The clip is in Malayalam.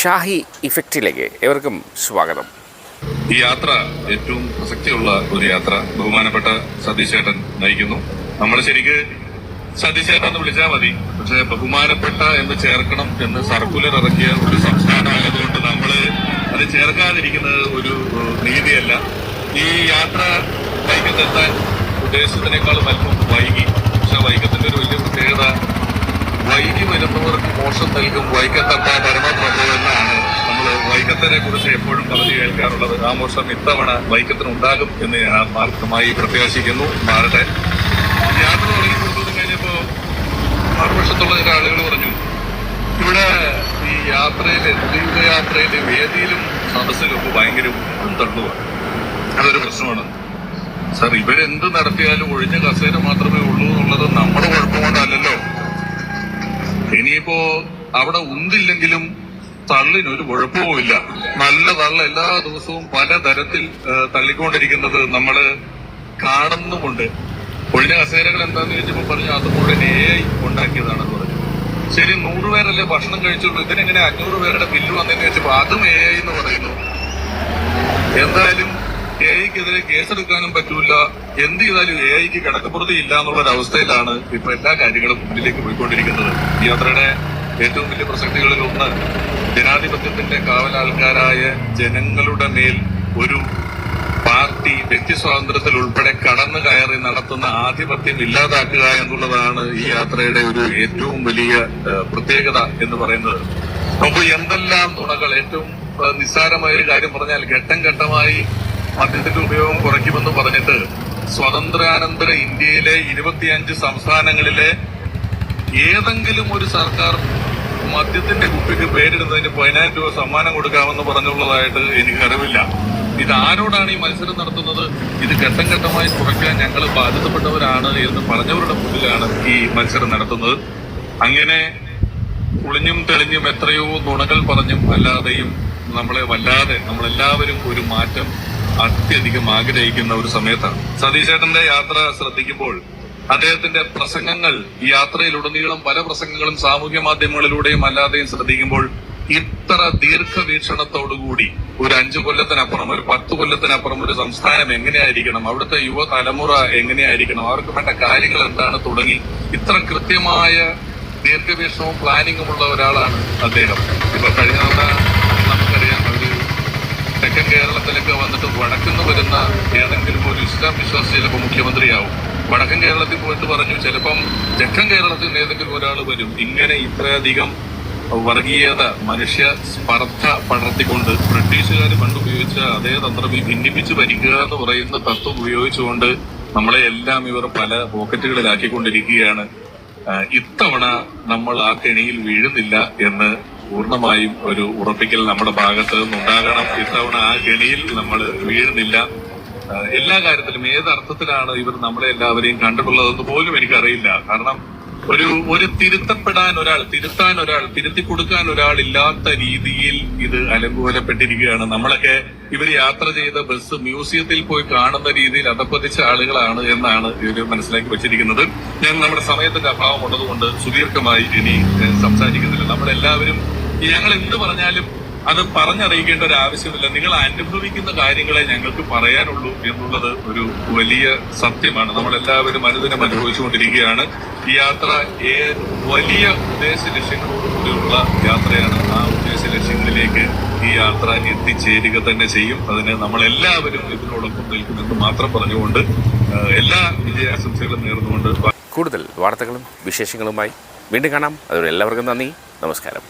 ഷാഹി ഇഫക്റ്റിലേക്ക് ഏവർക്കും സ്വാഗതം. ഈ യാത്ര ഏറ്റവും പ്രസക്തിയുള്ള ഒരു യാത്ര ബഹുമാനപ്പെട്ട സതീശേട്ടൻ നയിക്കുന്നു. നമ്മൾ ശരിക്ക് സതീശേട്ടൻ എന്ന് വിളിച്ചാൽ മതി, പക്ഷെ ബഹുമാനപ്പെട്ട എന്ന് ചേർക്കണം എന്ന് സർക്കുലർ ഇറക്കിയ ഒരു സംസ്ഥാനമായതുകൊണ്ട് നമ്മള് അത് ചേർക്കാതിരിക്കുന്നത് ഒരു നീതിയല്ല. ഈ യാത്ര വൈക്കത്തെത്താൻ ഉദ്ദേശത്തിനേക്കാളും അല്പം വൈകി. പക്ഷെ വൈക്കത്തിന്റെ ഒരു വലിയ പ്രത്യേകത, വൈകി വരുന്നവർക്ക് മോശം നൽകും വൈക്കത്തപ്പ പരമപ്രഭു എന്നാണ് നമ്മൾ വൈക്കത്തിനെ കുറിച്ച് എപ്പോഴും പറഞ്ഞു കേൾക്കാറുള്ളത്. ആ മോശം ഇത്തവണ വൈക്കത്തിനുണ്ടാകും എന്ന് ഞാൻ ആത്മാർത്ഥമായി പ്രത്യാശിക്കുന്നു. മാറട്ടെ. യാത്ര തുടങ്ങി കൊടുത്തത് കഴിഞ്ഞപ്പോ മറുവശത്തുള്ള ചില ആളുകൾ പറഞ്ഞു, ഇവിടെ ഈ യാത്രയില് ദീർഘയാത്രയില് വേദിയിലും സദസ്സിലും ഭയങ്കര തള്ളുവാണ്. അതൊരു പ്രശ്നമാണ് സാർ. ഇവരെന്ത് നടത്തിയാലും ഒഴിഞ്ഞ കസേര മാത്രമേ ഉള്ളൂ എന്നുള്ളത് നമ്മുടെ കുഴപ്പം കൊണ്ടല്ലല്ലോ. ഇനിയിപ്പോ അവിടെ ഉന്തില്ലെങ്കിലും തള്ളിനൊരു കുഴപ്പവുമില്ല. നല്ല തള്ള എല്ലാ ദിവസവും പലതരത്തിൽ തള്ളിക്കൊണ്ടിരിക്കുന്നത് നമ്മള് കാണുന്നുമുണ്ട്. ഒഴിഞ്ഞ കസേരകൾ എന്താന്ന് ചോദിച്ചപ്പോ പറഞ്ഞു അത് മുഴുവൻ AI ഉണ്ടാക്കിയതാണെന്ന് പറഞ്ഞു. ശരി, 100 പേരല്ലേ ഭക്ഷണം കഴിച്ചുള്ളൂ, ഇതിനെങ്ങനെ 500 പേരുടെ ബില്ല് വന്നതെന്ന് ചോദിച്ചപ്പോ അതും AI എന്ന് പറയുന്നു. എന്തായാലും AIക്കെതിരെ കേസെടുക്കാനും പറ്റൂല, എന്ത് ചെയ്താലും AIക്ക് കിടക്കപ്പുറതി ഇല്ല എന്നുള്ളൊരവസ്ഥയിലാണ് ഇപ്പൊ എല്ലാ കാര്യങ്ങളും മുന്നിലേക്ക് പോയിക്കൊണ്ടിരിക്കുന്നത്. ഈ യാത്രയുടെ ഏറ്റവും വലിയ പ്രസക്തികളിൽ ഒന്ന്, ജനാധിപത്യത്തിന്റെ കാവലാൾക്കാരായ ജനങ്ങളുടെ മേൽ ഒരു പാർട്ടി വ്യക്തി സ്വാതന്ത്ര്യത്തിൽ ഉൾപ്പെടെ കടന്നു കയറി നടത്തുന്ന ആധിപത്യം ഇല്ലാതാക്കുക എന്നുള്ളതാണ് ഈ യാത്രയുടെ ഒരു ഏറ്റവും വലിയ പ്രത്യേകത എന്ന് പറയുന്നത്. നമുക്ക് എന്തെല്ലാം നുണകൾ, ഏറ്റവും നിസ്സാരമായ ഒരു കാര്യം പറഞ്ഞാൽ ഘട്ടം ഘട്ടമായി മദ്യത്തിന്റെ ഉപയോഗം കുറയ്ക്കുമെന്ന് പറഞ്ഞിട്ട് സ്വാതന്ത്ര്യാനന്തര ഇന്ത്യയിലെ 25 സംസ്ഥാനങ്ങളിലെ ഏതെങ്കിലും ഒരു സർക്കാർ മദ്യത്തിന്റെ കുപ്പിക്ക് പേരിടുന്നതിന് 10,000 രൂപ സമ്മാനം കൊടുക്കാമെന്ന് പറഞ്ഞുള്ളതായിട്ട് എനിക്ക് അറിവില്ല. ഇത് ആരോടാണ് ഈ മത്സരം നടത്തുന്നത്? ഇത് ഘട്ടം ഘട്ടമായി കുറയ്ക്കാൻ ഞങ്ങൾ ബാധിതപ്പെട്ടവരാണ് എന്ന് പറഞ്ഞവരുടെ മുന്നിലാണ് ഈ മത്സരം നടത്തുന്നത്. അങ്ങനെ കുളിഞ്ഞും തെളിഞ്ഞും എത്രയോ നുണകൾ പറഞ്ഞും അല്ലാതെയും നമ്മളെ വല്ലാതെ നമ്മളെല്ലാവരും ഒരു മാറ്റം അത്യധികം ആഗ്രഹിക്കുന്ന ഒരു സമയത്താണ്. സതീശേട്ടന്റെ യാത്ര ശ്രദ്ധിക്കുമ്പോൾ അദ്ദേഹത്തിന്റെ പ്രസംഗങ്ങൾ, ഈ യാത്രയിലുടനീളം പല പ്രസംഗങ്ങളും സാമൂഹ്യ മാധ്യമങ്ങളിലൂടെയും അല്ലാതെയും ശ്രദ്ധിക്കുമ്പോൾ ഇത്ര ദീർഘവീക്ഷണത്തോടുകൂടി ഒരു 5 കൊല്ലത്തിനപ്പുറം, ഒരു 10 കൊല്ലത്തിനപ്പുറം ഒരു സംസ്ഥാനം എങ്ങനെയായിരിക്കണം, അവിടുത്തെ യുവതലമുറ എങ്ങനെയായിരിക്കണം, അവർക്ക് വേണ്ട കാര്യങ്ങൾ എന്താണ് തുടങ്ങി ഇത്ര കൃത്യമായ ദീർഘവീക്ഷണവും പ്ലാനിങ്ങുമുള്ള ഒരാളാണ് അദ്ദേഹം. ഇപ്പൊ കഴിഞ്ഞ നമുക്കറിയാം, ഒരു തെക്കൻ കേരളത്തിലൊക്കെ വന്നിട്ട് വടക്കുന്ന് വരുന്ന ഏതെങ്കിലും ഒരു ഇസ്ലാം വിശ്വാസി ചിലപ്പോൾ മുഖ്യമന്ത്രിയാവും. വടക്കൻ കേരളത്തിൽ പോയിട്ട് പറഞ്ഞു ചിലപ്പം തെക്കൻ കേരളത്തിൽ ഏതെങ്കിലും ഒരാൾ വരും. ഇങ്ങനെ ഇത്രയധികം വർഗീയത, മനുഷ്യ സ്പർദ്ധ പടർത്തിക്കൊണ്ട് ബ്രിട്ടീഷുകാർ പണ്ടുപയോഗിച്ച അതേ തന്ത്രം ഈ ഭിന്നിപ്പിച്ച് ഭരിക്കുക എന്ന് പറയുന്ന തത്വം ഉപയോഗിച്ചുകൊണ്ട് നമ്മളെ എല്ലാം ഇവർ പല പോക്കറ്റുകളിലാക്കിക്കൊണ്ടിരിക്കുകയാണ്. ഇത്തവണ നമ്മൾ ആ കെണിയിൽ വീഴുന്നില്ല എന്ന് പൂർണ്ണമായും ഒരു ഉറപ്പിക്കൽ നമ്മുടെ ഭാഗത്ത് നിന്നുണ്ടാകണം. ഇത്തവണ ആ കെണിയിൽ നമ്മൾ വീഴുന്നില്ല. എല്ലാ കാര്യത്തിലും ഏതർത്ഥത്തിലാണ് ഇവർ നമ്മളെ എല്ലാവരെയും കണ്ടിട്ടുള്ളതെന്ന് പോലും എനിക്കറിയില്ല. കാരണം ഒരു തിരുത്താൻ ഒരാൾ, തിരുത്തി കൊടുക്കാൻ ഒരാൾ ഇല്ലാത്ത രീതിയിൽ ഇത് അലങ്കോലപ്പെട്ടിരിക്കുകയാണ്. നമ്മളൊക്കെ ഇവർ യാത്ര ചെയ്ത ബസ് മ്യൂസിയത്തിൽ പോയി കാണുന്ന രീതിയിൽ അധപ്പതിച്ച ആളുകളാണ് എന്നാണ് ഇവർ മനസ്സിലാക്കി വെച്ചിരിക്കുന്നത്. ഞാൻ നമ്മുടെ സമയത്തിന്റെ അഭാവം ഉള്ളതുകൊണ്ട് സുദീർഘമായി ഇനി സംസാരിക്കുന്നില്ല. നമ്മളെല്ലാവരും ഞങ്ങൾ എന്ത് പറഞ്ഞാലും അത് പറഞ്ഞറിയിക്കേണ്ട ഒരു ആവശ്യമില്ല. നിങ്ങൾ അനുഭവിക്കുന്ന കാര്യങ്ങളെ ഞങ്ങൾക്ക് പറയാനുള്ളൂ എന്നുള്ളത് ഒരു വലിയ സത്യമാണ്. നമ്മളെല്ലാവരും അനുദിനം അനുഭവിച്ചുകൊണ്ടിരിക്കുകയാണ്. ഈ യാത്ര വലിയ ഉദ്ദേശ ലക്ഷ്യങ്ങളോടുകൂടിയുള്ള യാത്രയാണ്. ആ ഉദ്ദേശ ലക്ഷ്യങ്ങളിലേക്ക് ഈ യാത്ര എത്തിച്ചേരുക തന്നെ ചെയ്യും. അതിന് നമ്മളെല്ലാവരും ഇതിനോടൊപ്പം നിൽക്കുമെന്ന് മാത്രം പറഞ്ഞുകൊണ്ട് എല്ലാ വിജയാശംസകളും നേർന്നുകൊണ്ട് കൂടുതൽ വാർത്തകളും വിശേഷങ്ങളുമായി വീണ്ടും കാണാം. അതുവരെ എല്ലാവർക്കും നന്ദി, നമസ്കാരം.